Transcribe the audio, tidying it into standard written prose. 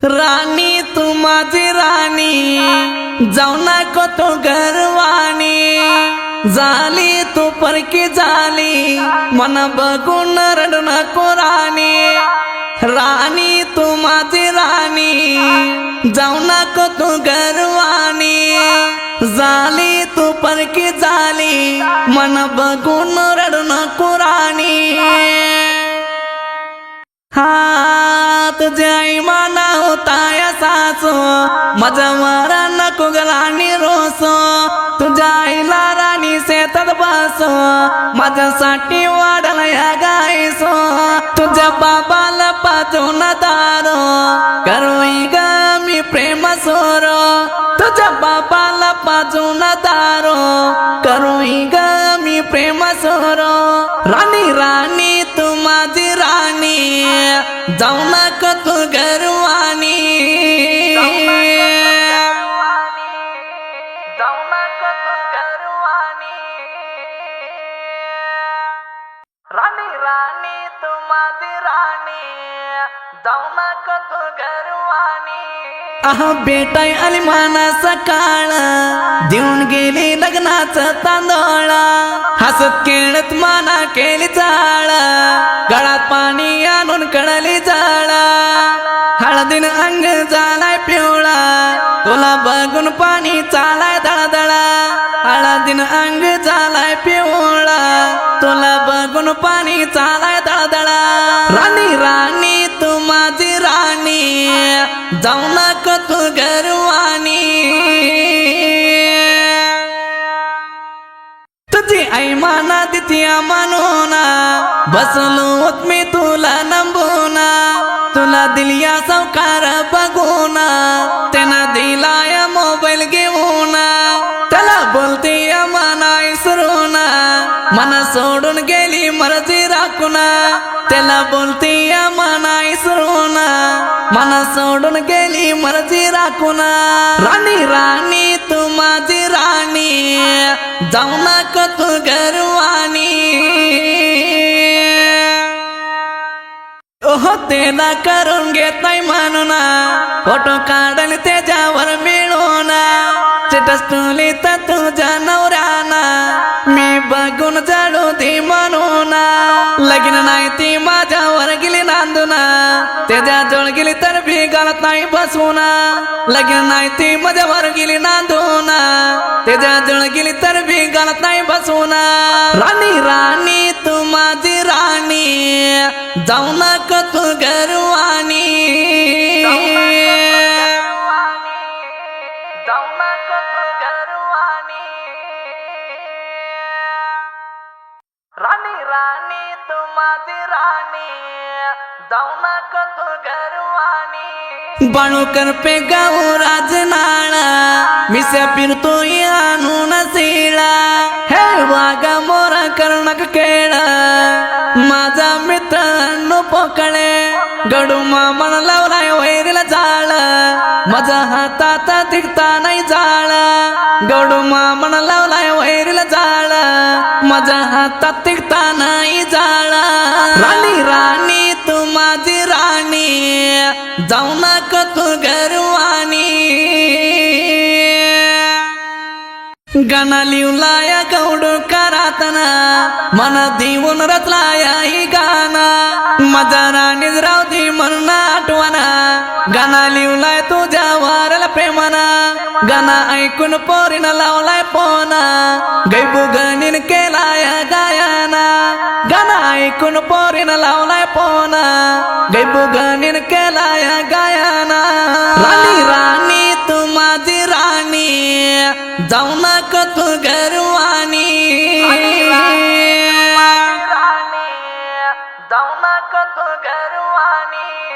राणी तू माझी राणी जाऊ नको तू घरवाणी झाली तू परकी झाली मन बघून रडू नको राणी राणी तू माझी राणी जाऊ नको तू घरवाणी झाली तू परकी झाली मन बघून रडू नको राणी हा तुझ्या आई माना होता या सासो माझ्या मारा नको गलानी रोसो तुझ्या आईला राणी शेतात बसो माझ्यासाठी वाढला या गायसो तुझ्या बाबाला पाठवून दारो करोई ग मी प्रेम सोरो तुझ्या बाबाला पाठवून दारो करोई ग मी प्रेम सोरो राणी राणी तू माझी राणी जाऊ नको तू घरवाणी जाऊ नको तू घरवाणी राणी राणी तू माझी राणी जाऊ नको तू घरवाणी आहा बेटाय आली माना सकाळ देऊन गेली लग्नाचं तांदूळ हसत खेळत माना केली चाळ गळात पाणी आणून कळली जाळ हळदीन अंग झालाय पिवळा तुला बघून पाणी चालाय दळदळा हळदीन अंग झालाय पिवळा तुला बघून पाणी चालाय दळदळा राणी राणी तू माझी राणी जाऊ नको तू घरवाणी तुझी आई माना तिथ्या मानूना बसलो मी तुला नंबूना तुला दिलिया सावकार बघूना त्यांना दिलाय मोबाईल घेऊन त्याला बोलते मना इसरूना मना सोडून गेली मर्जी राखूना त्याला बोलते मना इसरूना मना सोडून गेली मर्जी राखूना राणी राणी तू माझी राणी जाऊ नको तू घरवाणी ओहो तेला करून घेत नाही म्हणून फोटो काढल त्याच्यावर मिळून स्टेटस तुलीत तुझ्या नवऱ्याना मी बघून जाडू ती म्हणून लगीन नाही ती माझ्यावर गेली नांदून त्याच्या जवळ गेली तर भी घालत नाही बसवून लगीन नाही ती माझ्यावर गेली नांदून त्याच्या जवळ गेली तर भी घालत नाही बसवून राणी राणी तू माझी राणी जाऊ नको तू घरवाणी जाऊ नको तू घरवाणी राणी राणी तू माझी राणी जाऊ नको तू घरवाणी बाणूकर पे गाऊ राजनाळा मिस्या फिरतो आणून शिळा हे वागा मोरा कर्णक केळ माझा मित्र पोकळे गडू मामन लावलाय वैरीला जाळ माझा हातात तिकता नाही जाळ गडू मामन लावलाय वैरीला जाळ माझा हातात तिकता नाही जाळ राणी राणी तू माझी राणी जाऊ नको तू घरवाणी गाणं लिवलाया गौडू करातना मन देऊन रचलाया ही गाणा माझा राणीच रावती म्हणून आठवणा गाणं लिवलाय तुझ्या वारला प्रेमाना गाणं ऐकून पोरीनं लावलाय पोना गैबू गणीन केलाय गायना गाणं ऐकून पोरीनं लावलाय पोना गैबू गणीन केलाय गायना राणी राणी तू माझी राणी जाऊ नको तू घरवाणी जाऊ नको तू घरवाणी